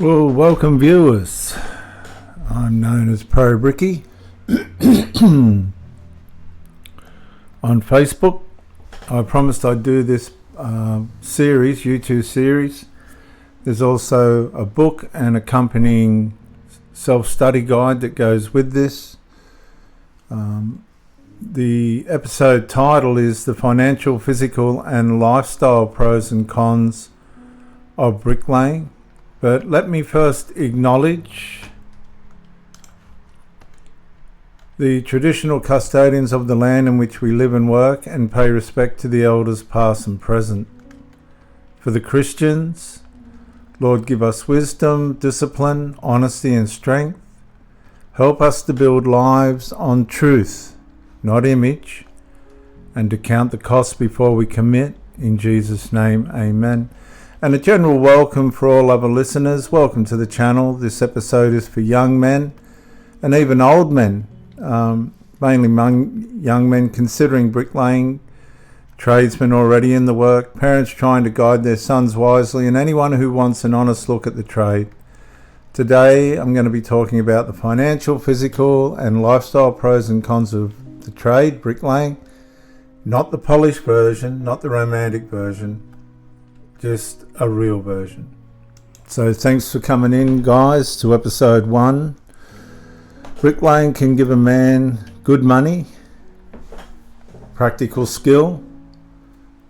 Well, welcome viewers. I'm known as Pro Bricky on Facebook. I promised I'd do this YouTube series. There's also a book and accompanying self-study guide that goes with this. The episode title is The Financial, Physical and Lifestyle Pros and Cons of Bricklaying. But let me first acknowledge the traditional custodians of the land in which we live and work, and pay respect to the elders past and present. For the Christians, Lord, give us wisdom, discipline, honesty and strength. Help us to build lives on truth, not image, and to count the cost before we commit. In Jesus' name, amen. And a general welcome for all other listeners. Welcome to the channel. This episode is for young men and even old men, mainly young men considering bricklaying, tradesmen already in the work, parents trying to guide their sons wisely, and anyone who wants an honest look at the trade. Today I'm going to be talking about the financial, physical and lifestyle pros and cons of the trade, bricklaying. Not the polished version, not the romantic version, just a real version. So thanks for coming in, guys, to episode 1. Bricklaying can give a man good money, practical skill,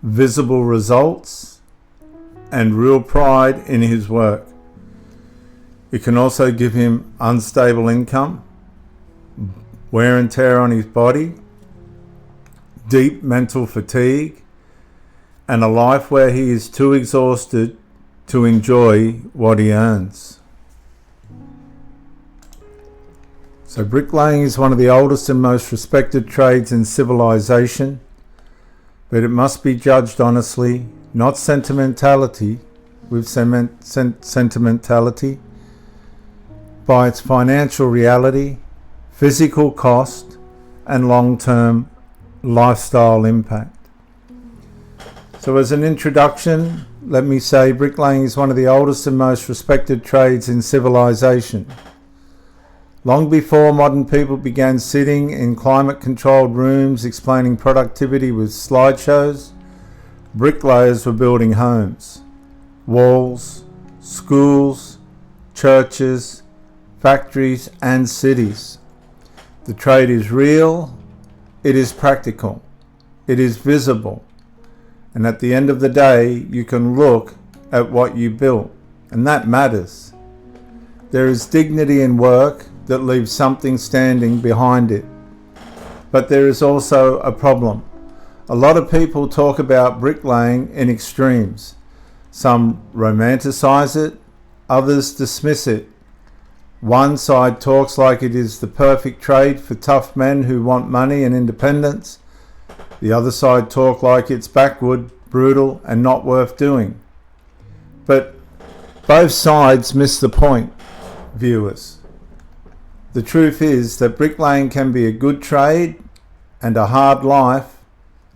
visible results, and real pride in his work. It can also give him unstable income, wear and tear on his body, deep mental fatigue, and a life where he is too exhausted to enjoy what he earns. So bricklaying is one of the oldest and most respected trades in civilization, but it must be judged honestly, not sentimentality, sentimentality, by its financial reality, physical cost, and long-term lifestyle impact. So as an introduction, let me say bricklaying is one of the oldest and most respected trades in civilization. Long before modern people began sitting in climate-controlled rooms explaining productivity with slideshows, bricklayers were building homes, walls, schools, churches, factories and cities. The trade is real, it is practical, it is visible. And at the end of the day, you can look at what you built, and that matters. There is dignity in work that leaves something standing behind it. But there is also a problem. A lot of people talk about bricklaying in extremes. Some romanticize it, others dismiss it. One side talks like it is the perfect trade for tough men who want money and independence. The other side talk like it's backward, brutal, and not worth doing. But both sides miss the point, viewers. The truth is that bricklaying can be a good trade and a hard life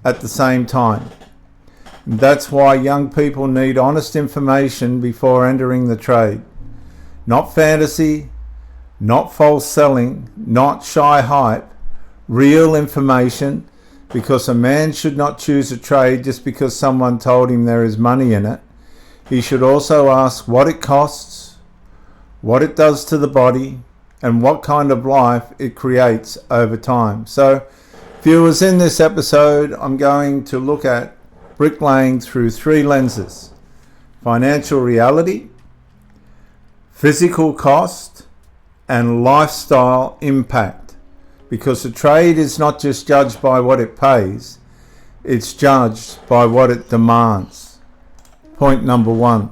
at the same time. And that's why young people need honest information before entering the trade. Not fantasy, not false selling, not shy hype, real information. Because a man should not choose a trade just because someone told him there is money in it. He should also ask what it costs, what it does to the body, and what kind of life it creates over time. So, viewers, in this episode, I'm going to look at bricklaying through 3 lenses: financial reality, physical cost, and lifestyle impact. Because the trade is not just judged by what it pays, it's judged by what it demands. Point number 1.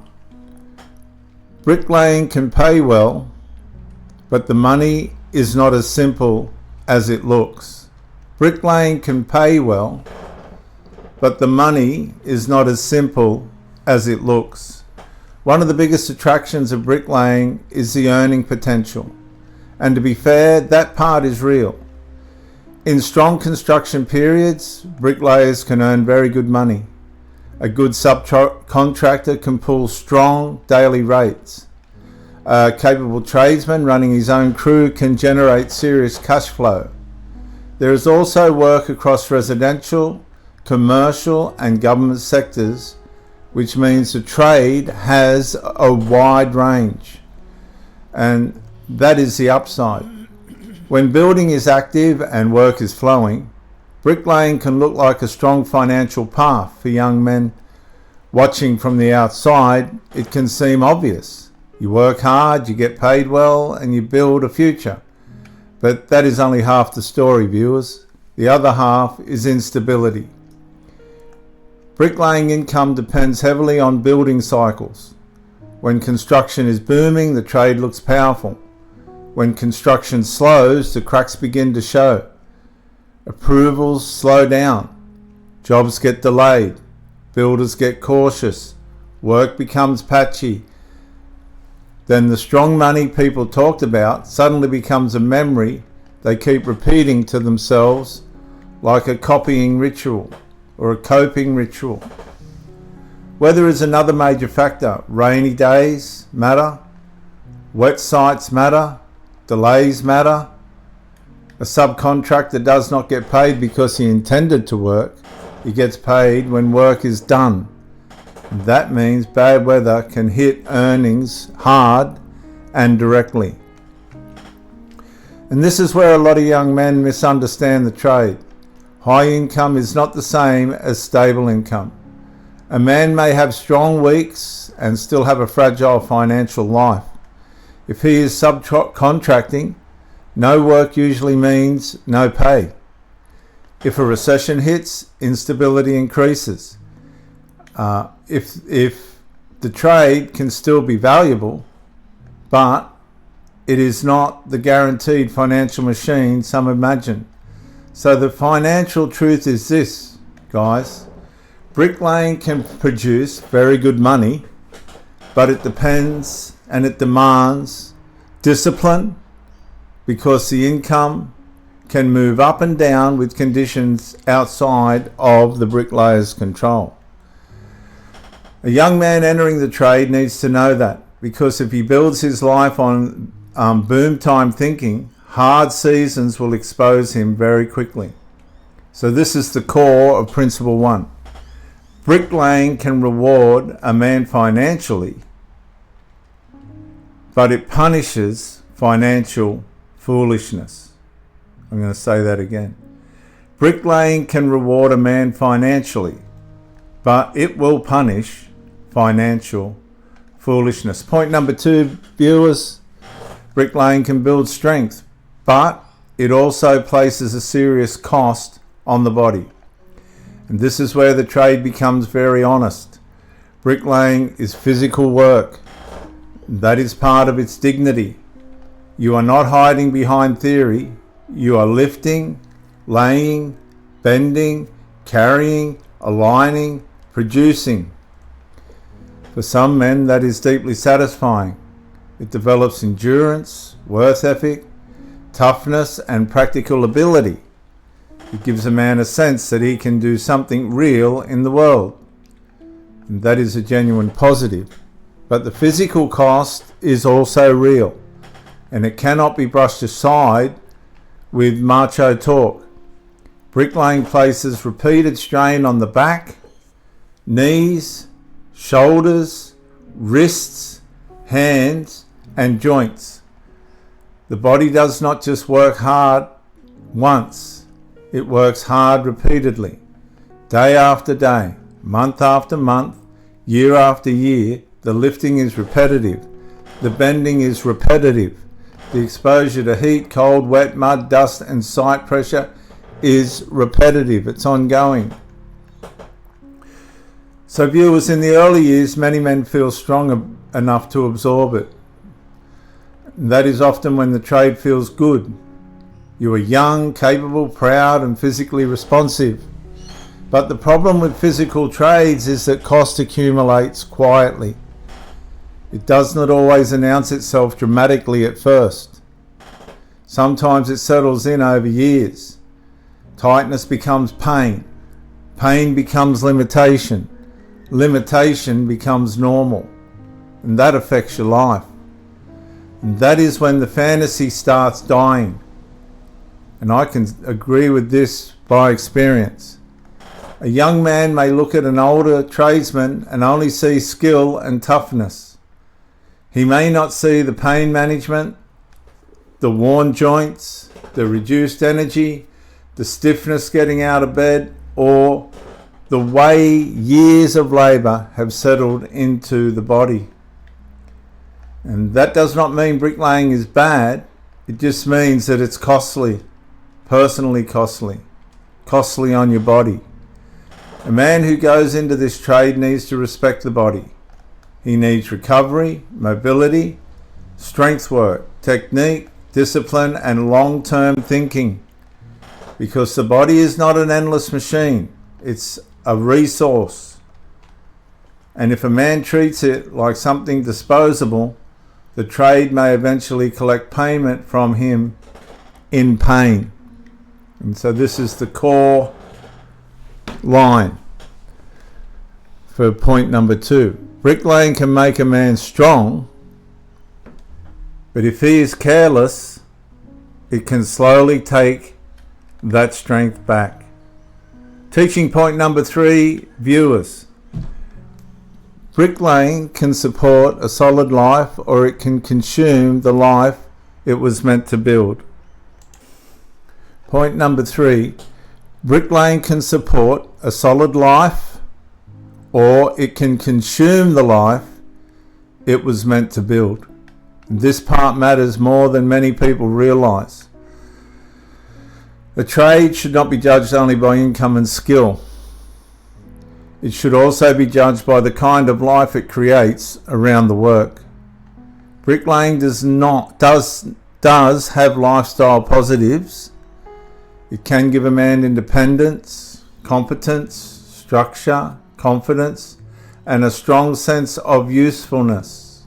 Bricklaying can pay well, but the money is not as simple as it looks. Bricklaying can pay well, but the money is not as simple as it looks. One of the biggest attractions of bricklaying is the earning potential. And to be fair, that part is real. In strong construction periods, bricklayers can earn very good money. A good subcontractor can pull strong daily rates. A capable tradesman running his own crew can generate serious cash flow. There is also work across residential, commercial and government sectors, which means the trade has a wide range, and that is the upside. When building is active and work is flowing, bricklaying can look like a strong financial path for young men. Watching from the outside, it can seem obvious. You work hard, you get paid well, and you build a future. But that is only half the story, viewers. The other half is instability. Bricklaying income depends heavily on building cycles. When construction is booming, the trade looks powerful. When construction slows, the cracks begin to show. Approvals slow down. Jobs get delayed. Builders get cautious. Work becomes patchy. Then the strong money people talked about suddenly becomes a memory they keep repeating to themselves, like a copying ritual or a coping ritual. Weather is another major factor. Rainy days matter. Wet sites matter. Delays matter. A subcontractor does not get paid because he intended to work. He gets paid when work is done. That means bad weather can hit earnings hard and directly. And this is where a lot of young men misunderstand the trade. High income is not the same as stable income. A man may have strong weeks and still have a fragile financial life. If he is subcontracting, no work usually means no pay. If a recession hits, instability increases. If the trade can still be valuable, but it is not the guaranteed financial machine some imagine. So the financial truth is this, guys. Bricklaying can produce very good money, but it depends and it demands discipline, because the income can move up and down with conditions outside of the bricklayer's control. A young man entering the trade needs to know that, because if he builds his life on boom time thinking, hard seasons will expose him very quickly. So this is the core of principle 1. Bricklaying can reward a man financially, but it punishes financial foolishness. I'm going to say that again. Bricklaying can reward a man financially, but it will punish financial foolishness. Point number 2, viewers, bricklaying can build strength, but it also places a serious cost on the body. And this is where the trade becomes very honest. Bricklaying is physical work. That is part of its dignity. You are not hiding behind theory. You are lifting, laying, bending, carrying, aligning, producing. For some men, that is deeply satisfying. It develops endurance, work ethic, toughness, and practical ability. It gives a man a sense that he can do something real in the world. And that is a genuine positive. But the physical cost is also real, and it cannot be brushed aside with macho talk. Bricklaying places repeated strain on the back, knees, shoulders, wrists, hands, and joints. The body does not just work hard once, it works hard repeatedly, day after day, month after month, year after year. The lifting is repetitive, the bending is repetitive, the exposure to heat, cold, wet, mud, dust, and site pressure is repetitive, it's ongoing. So viewers, in the early years, many men feel strong enough to absorb it. That is often when the trade feels good. You are young, capable, proud, and physically responsive. But the problem with physical trades is that cost accumulates quietly. It does not always announce itself dramatically at first. Sometimes it settles in over years. Tightness becomes pain. Pain becomes limitation. Limitation becomes normal. And that affects your life. And that is when the fantasy starts dying. And I can agree with this by experience. A young man may look at an older tradesman and only see skill and toughness. He may not see the pain management, the worn joints, the reduced energy, the stiffness getting out of bed, or the way years of labour have settled into the body. And that does not mean bricklaying is bad. It just means that it's costly, personally costly on your body. A man who goes into this trade needs to respect the body. He needs recovery, mobility, strength work, technique, discipline, and long-term thinking. Because the body is not an endless machine. It's a resource. And if a man treats it like something disposable, the trade may eventually collect payment from him in pain. And so this is the core line for point number 2. Bricklaying can make a man strong, but if he is careless, it can slowly take that strength back. Teaching point number 3, viewers. Bricklaying can support a solid life, or it can consume the life it was meant to build. Point number 3, bricklaying can support a solid life, or it can consume the life it was meant to build. This part matters more than many people realise. A trade should not be judged only by income and skill. It should also be judged by the kind of life it creates around the work. Bricklaying does have lifestyle positives. It can give a man independence, competence, structure, confidence, and a strong sense of usefulness.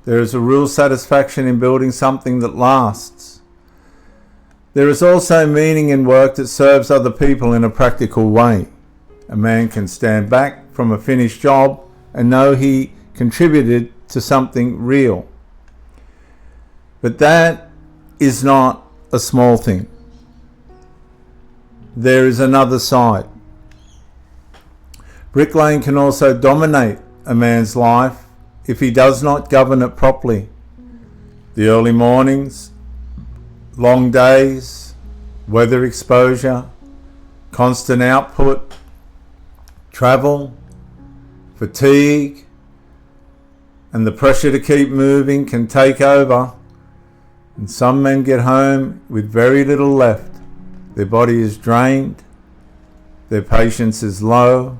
There is a real satisfaction in building something that lasts. There is also meaning in work that serves other people in a practical way. A man can stand back from a finished job and know he contributed to something real. But that is not a small thing. There is another side. Bricklaying can also dominate a man's life if he does not govern it properly. The early mornings, long days, weather exposure, constant output, travel, fatigue, and the pressure to keep moving can take over, and some men get home with very little left. Their body is drained, their patience is low,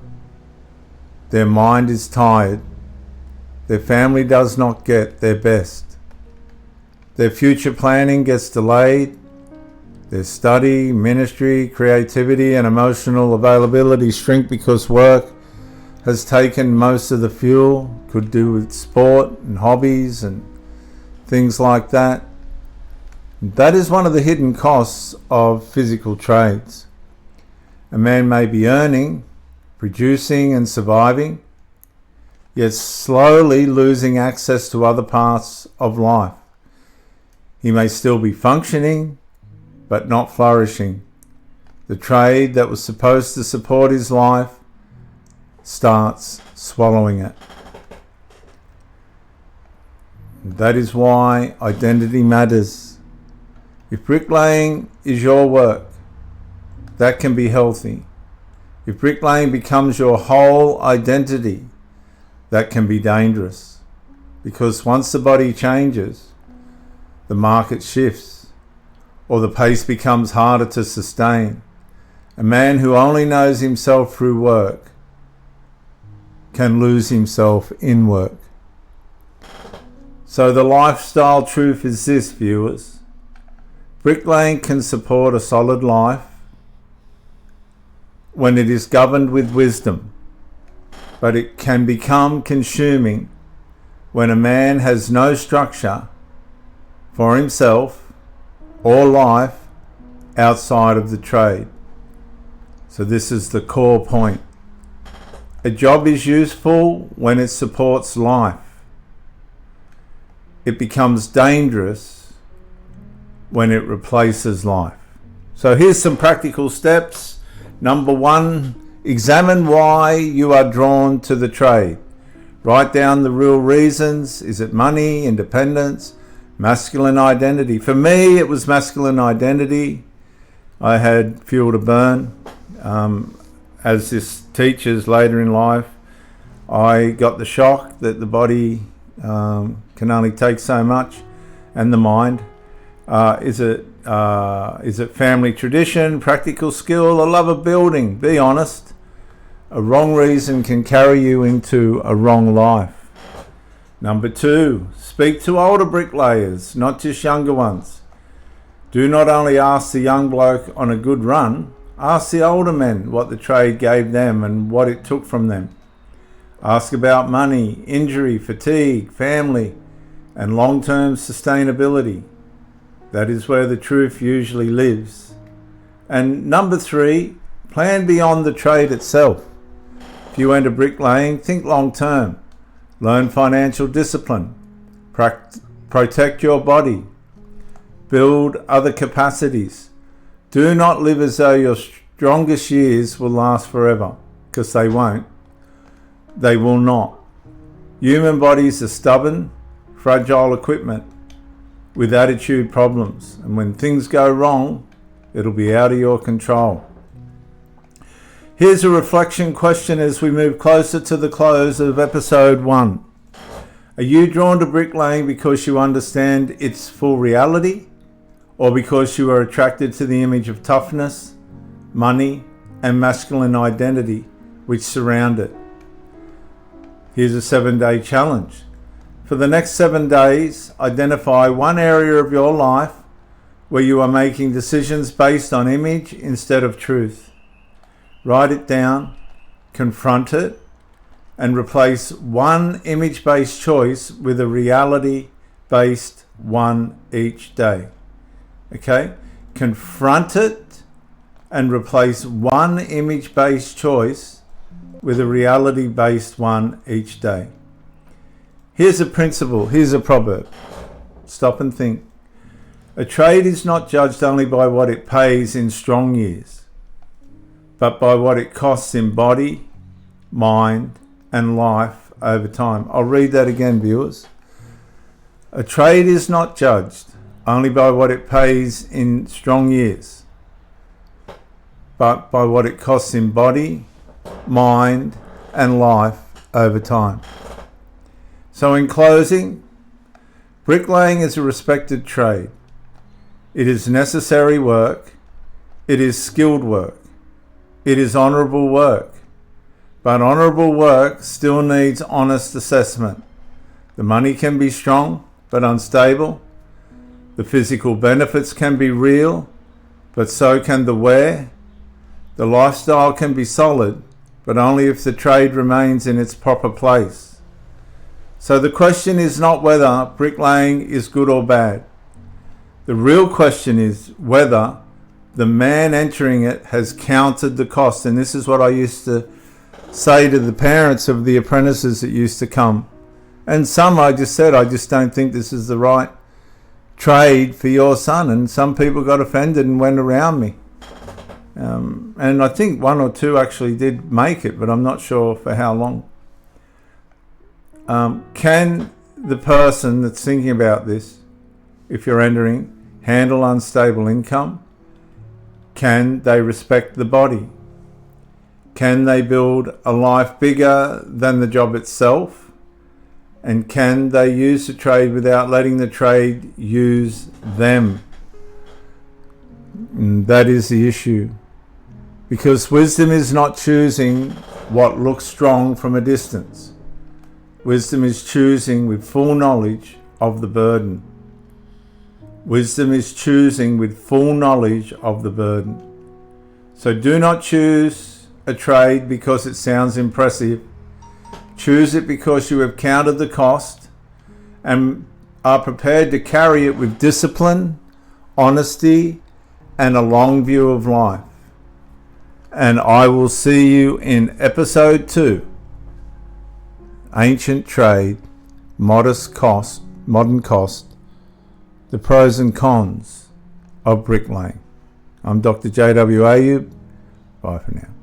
their mind is tired, their family does not get their best, their future planning gets delayed, their study, ministry, creativity, and emotional availability shrink because work has taken most of the fuel. Could do with sport and hobbies and things like that. That is one of the hidden costs of physical trades. A man may be earning, producing and surviving, yet slowly losing access to other parts of life. He may still be functioning, but not flourishing. The trade that was supposed to support his life starts swallowing it. That is why identity matters. If bricklaying is your work, that can be healthy. If bricklaying becomes your whole identity, that can be dangerous. Because once the body changes, the market shifts, or the pace becomes harder to sustain. A man who only knows himself through work can lose himself in work. So the lifestyle truth is this, viewers. Bricklaying can support a solid life when it is governed with wisdom, but it can become consuming when a man has no structure for himself or life outside of the trade. So this is the core point. A job is useful when it supports life. it becomes dangerous when it replaces life. So here's some practical steps. Number 1, examine why you are drawn to the trade. Write down the real reasons. Is it money, independence, masculine identity? For me, it was masculine identity. I had fuel to burn. As this teaches later in life, I got the shock that the body can only take so much, and the mind. Is it family tradition, practical skill, a love of building? Be honest. A wrong reason can carry you into a wrong life. Number 2, speak to older bricklayers, not just younger ones. Do not only ask the young bloke on a good run, ask the older men what the trade gave them and what it took from them. Ask about money, injury, fatigue, family, and long-term sustainability. That is where the truth usually lives. And number 3, plan beyond the trade itself. If you enter bricklaying, think long-term. Learn financial discipline. Protect your body. Build other capacities. Do not live as though your strongest years will last forever, because they won't. They will not. Human bodies are stubborn, fragile equipment with attitude problems, and when things go wrong, it'll be out of your control. Here's a reflection question as we move closer to the close of episode 1. Are you drawn to bricklaying because you understand its full reality, or because you are attracted to the image of toughness, money, and masculine identity which surround it? Here's a 7-day challenge. For the next 7 days, identify one area of your life where you are making decisions based on image instead of truth. Write it down, confront it, and replace one image-based choice with a reality-based one each day. Okay? Confront it and replace one image-based choice with a reality-based one each day. Here's a principle, here's a proverb. Stop and think. A trade is not judged only by what it pays in strong years, but by what it costs in body, mind, and life over time. I'll read that again, viewers. A trade is not judged only by what it pays in strong years, but by what it costs in body, mind, and life over time. So in closing, bricklaying is a respected trade. It is necessary work. It is skilled work. It is honourable work. But honourable work still needs honest assessment. The money can be strong but unstable. The physical benefits can be real, but so can the wear. The lifestyle can be solid, but only if the trade remains in its proper place. So the question is not whether bricklaying is good or bad. The real question is whether the man entering it has counted the cost. And this is what I used to say to the parents of the apprentices that used to come. And some I just said, I just don't think this is the right trade for your son. And some people got offended and went around me. And I think 1 or 2 actually did make it, but I'm not sure for how long. Can the person that's thinking about this, if you're entering, handle unstable income? Can they respect the body? Can they build a life bigger than the job itself? And can they use the trade without letting the trade use them? And that is the issue. Because wisdom is not choosing what looks strong from a distance. Wisdom is choosing with full knowledge of the burden. Wisdom is choosing with full knowledge of the burden. So do not choose a trade because it sounds impressive. Choose it because you have counted the cost and are prepared to carry it with discipline, honesty, and a long view of life. And I will see you in episode 2. Ancient trade, modest cost, modern cost, the pros and cons of bricklaying. I'm Dr. J.W. Ayub. Bye for now.